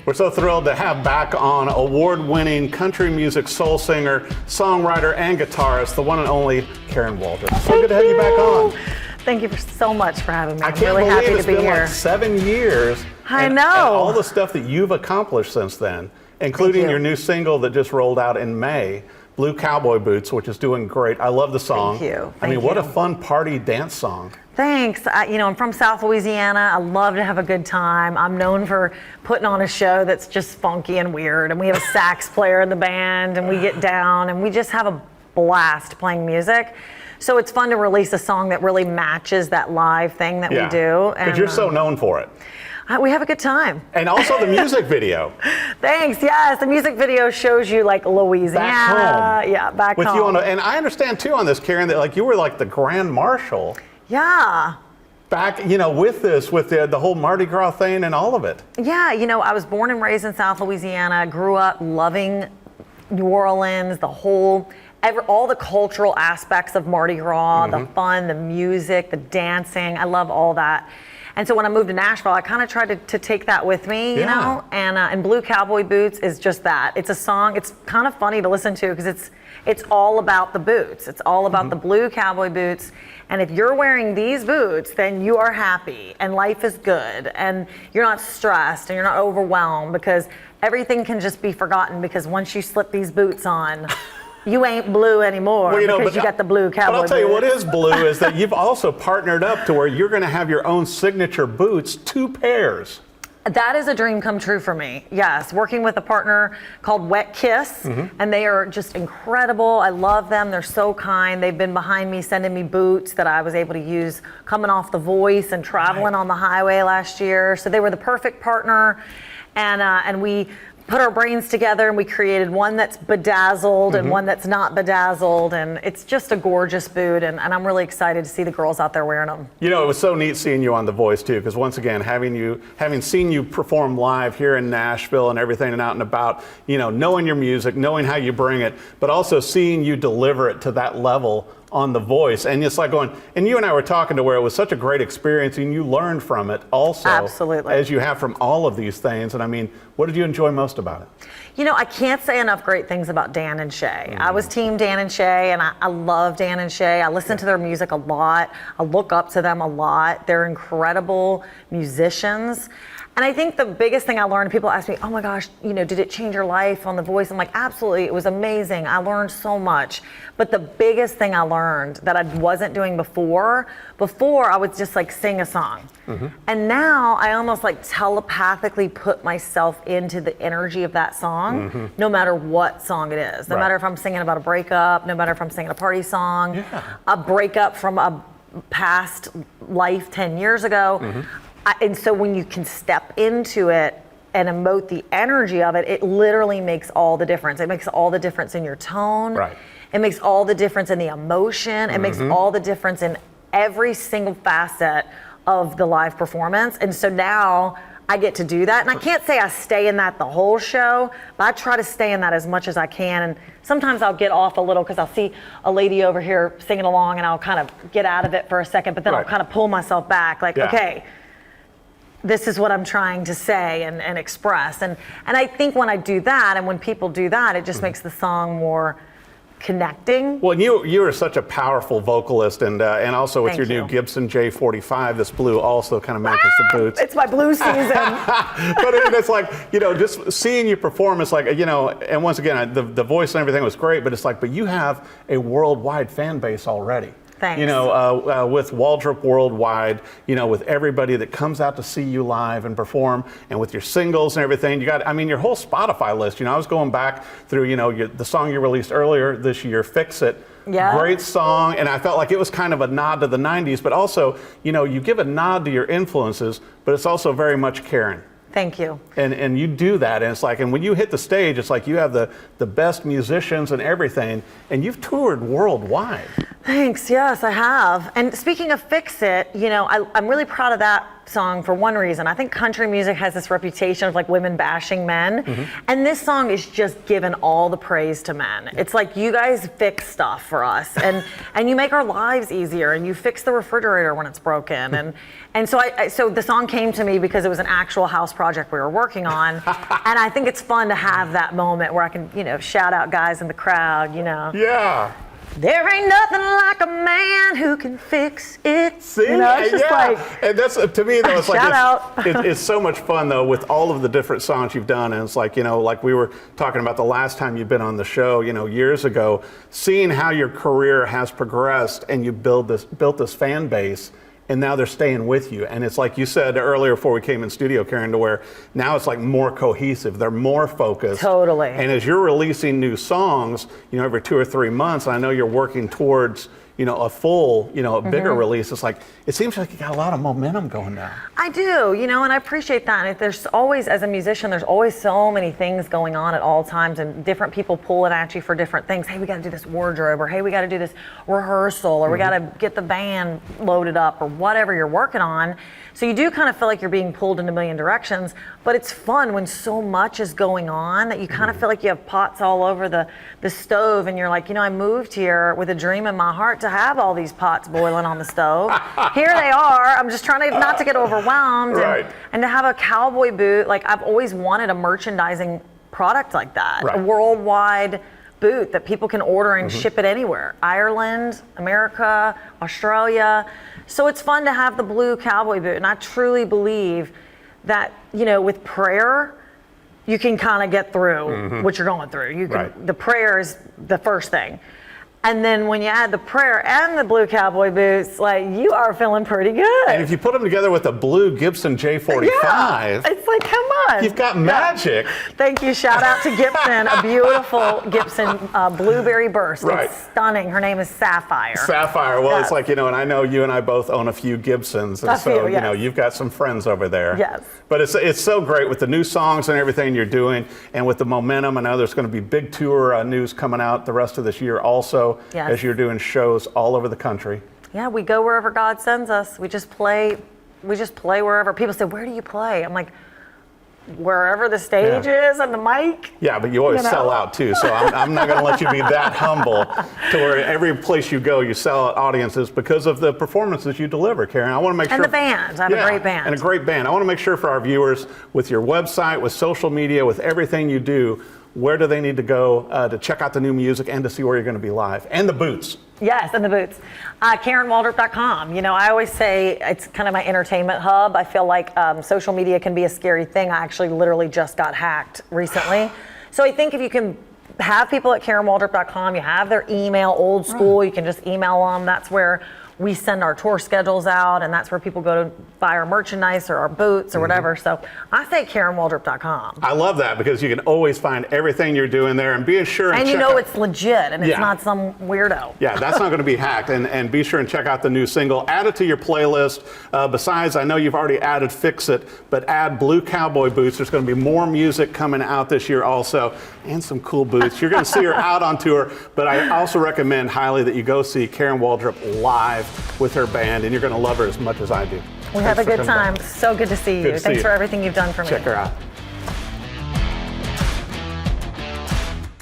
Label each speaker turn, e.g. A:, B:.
A: We're so thrilled to have back on award-winning country music soul singer, songwriter, and guitarist, the one and only Karen Waldrup. So good to have you back on.
B: Thank you so much for having me.
A: I
B: I'm
A: can't
B: really
A: believe
B: happy
A: it's
B: to be
A: been
B: here.
A: like 7 years.
B: I know.
A: And all the stuff that you've accomplished since then, including your new single that just rolled out in May, Blue Cowboy Boots, which is doing great. I love the song.
B: Thank you.
A: I mean, what a fun party dance song.
B: Thanks. I'm from South Louisiana. I love to have a good time. I'm known for putting on a show that's just funky and weird. And we have a sax player in the band, and we get down, and we just have a blast playing music. So it's fun to release a song that really matches that live thing that we do.
A: Because you're so known for it.
B: We have a good time.
A: And also the music video.
B: Thanks. Yes, the music video shows you like Louisiana.
A: Back home.
B: Yeah, back
A: with
B: home.
A: You on and I understand too on this, Karen, that like you were like the grand marshal.
B: Yeah.
A: Back, with this, with the whole Mardi Gras thing and all of it.
B: Yeah, I was born and raised in South Louisiana, grew up loving New Orleans, all the cultural aspects of Mardi Gras, the fun, the music, the dancing. I love all that. And so when I moved to Nashville, I kind of tried to take that with me, you know? And Blue Cowboy Boots is just that. It's a song, it's kind of funny to listen to because it's all about the boots. It's all about the blue cowboy boots. And if you're wearing these boots, then you are happy and life is good and you're not stressed and you're not overwhelmed because everything can just be forgotten because once you slip these boots on, you ain't blue anymore because you got the blue cowboy
A: But I'll tell you what
B: boots.
A: is blue is that you've also partnered up to where you're going to have your own signature boots, 2 pairs.
B: That is a dream come true for me. Yes, working with a partner called Wet Kiss, and they are just incredible. I love them. They're so kind. They've been behind me, sending me boots that I was able to use coming off The Voice and traveling on the highway last year. So they were the perfect partner, and we put our brains together and we created one that's bedazzled and one that's not bedazzled, and it's just a gorgeous boot, and I'm really excited to see the girls out there wearing them.
A: It was so neat seeing you on The Voice too, because once again, having seen you perform live here in Nashville and everything and out and about, knowing your music, knowing how you bring it, but also seeing you deliver it to that level on The Voice. And it's like going, and you and I were talking to where it was such a great experience and you learned from it also.
B: Absolutely.
A: As you have from all of these things. And I mean, what did you enjoy most about it?
B: I can't say enough great things about Dan and Shay. I was team Dan and Shay, and I love Dan and Shay. I listen to their music a lot. I look up to them a lot. They're incredible musicians. And I think the biggest thing I learned, people ask me, oh my gosh, did it change your life on The Voice? I'm like, absolutely, it was amazing. I learned so much. But the biggest thing I learned that I wasn't doing before I would just like sing a song. And now I almost like telepathically put myself into the energy of that song, no matter what song it is. No matter if I'm singing about a breakup, no matter if I'm singing a party song, a breakup from a past life 10 years ago. And so when you can step into it and emote the energy of it, it literally makes all the difference. It makes all the difference in your tone.
A: Right.
B: It makes all the difference in the emotion. It makes all the difference in every single facet of the live performance. And so now I get to do that. And I can't say I stay in that the whole show, but I try to stay in that as much as I can. And sometimes I'll get off a little because I'll see a lady over here singing along and I'll kind of get out of it for a second, but then I'll kind of pull myself back like, okay, this is what I'm trying to say and express. And I think when I do that and when people do that, it just makes the song more connecting.
A: Well, you are such a powerful vocalist, and also with
B: Thank
A: your
B: you.
A: new Gibson J45, this blue also kind of matches the boots.
B: It's my blue season.
A: But it's like, just seeing you perform, it's like, and once again, the voice and everything was great, but it's like, but you have a worldwide fan base already.
B: Thanks.
A: With Waldrup Worldwide, with everybody that comes out to see you live and perform, and with your singles and everything, you got, your whole Spotify list. I was going back through, the song you released earlier this year, Fix It.
B: Yeah.
A: Great song, and I felt like it was kind of a nod to the 90s, but also, you give a nod to your influences, but it's also very much Karen.
B: Thank you.
A: And you do that, and it's like, and when you hit the stage, it's like you have the best musicians and everything, and you've toured worldwide.
B: Thanks. Yes, I have. And speaking of Fix It, you know, I'm really proud of that song for one reason. I think country music has this reputation of like women bashing men. And this song is just giving all the praise to men. It's like, you guys fix stuff for us and you make our lives easier, and you fix the refrigerator when it's broken. And so so the song came to me because it was an actual house project we were working on. And I think it's fun to have that moment where I can, you know, shout out guys in the crowd, you know.
A: Yeah.
B: There ain't nothing like a man who can fix it.
A: See,
B: you know, it's just like,
A: and that's to me though. It's like
B: shout out.
A: It's so much fun though with all of the different songs you've done, and it's like, you know, like we were talking about the last time you've been on the show, you know, years ago, seeing how your career has progressed and you built this fan base. And now they're staying with you. And it's like you said earlier before we came in studio, Karen, to where now it's like more cohesive. They're more focused.
B: Totally.
A: And as you're releasing new songs, you know, every 2 or 3 months, I know you're working towards, you know, a full, you know, a bigger release. It's like, it seems like you got a lot of momentum going now.
B: I do, you know, and I appreciate that. And there's always, as a musician, there's always so many things going on at all times, and different people pulling at you for different things. Hey, we got to do this wardrobe, or hey, we got to do this rehearsal, or we got to get the band loaded up, or whatever you're working on. So you do kind of feel like you're being pulled in a million directions, but it's fun when so much is going on that you kind of feel like you have pots all over the stove, and you're like, you know, I moved here with a dream in my heart to have all these pots boiling on the stove. Here they are. I'm just trying to not to get overwhelmed, and to have a cowboy boot. Like, I've always wanted a merchandising product like that, a worldwide boot that people can order and ship it anywhere. Ireland, America, Australia. So it's fun to have the Blue Cowboy Boot, and I truly believe that, you know, with prayer, you can kind of get through what you're going through. You can, the prayer is the first thing. And then when you add the prayer and the Blue Cowboy Boots, like, you are feeling pretty good.
A: And if you put them together with a blue Gibson J45,
B: it's like, come on.
A: you've got magic.
B: Thank you. Shout out to Gibson, a beautiful Gibson blueberry burst. It's stunning. Her name is Sapphire.
A: Sapphire. Well, it's like, you know, and I know you and I both own a few Gibsons, and so you know, you've got some friends over there.
B: Yes.
A: But it's so great with the new songs and everything you're doing, and with the momentum. I know there's going to be big tour news coming out the rest of this year also. As you're doing shows all over the country. Yeah,
B: we go wherever God sends us. We just play wherever. People say, where do you play? I'm like, wherever the stage is and the mic.
A: Yeah, but you always sell out too, so I'm not going to let you be that humble to where every place you go, you sell out audiences because of the performances you deliver, Karen. I want to make sure.
B: And the band. I have a great band.
A: And a great band. I want to make sure for our viewers, with your website, with social media, with everything you do, where do they need to go to check out the new music and to see where you're going to be live? And the boots.
B: Yes, and the boots. KarenWaldrup.com. You know, I always say it's kind of my entertainment hub. I feel like social media can be a scary thing. I actually literally just got hacked recently. So I think if you can have people at KarenWaldrup.com, you have their email, old school, you can just email them. That's where we send our tour schedules out, and that's where people go to buy our merchandise or our boots or whatever. So I say KarenWaldrup.com.
A: I love that, because you can always find everything you're doing there, and be sure and
B: you know it's legit, and it's not some weirdo.
A: Yeah, that's not going to be hacked. And be sure and check out the new single. Add it to your playlist. Besides, I know you've already added Fix It, but add Blue Cowboy Boots. There's going to be more music coming out this year also, and some cool boots. You're going to see her out on tour, but I also recommend highly that you go see Karen Waldrup live with her band, and you're going to love her as much as I do.
B: We have a good time. So good to see you. Thanks for everything you've done for me.
A: Check her out.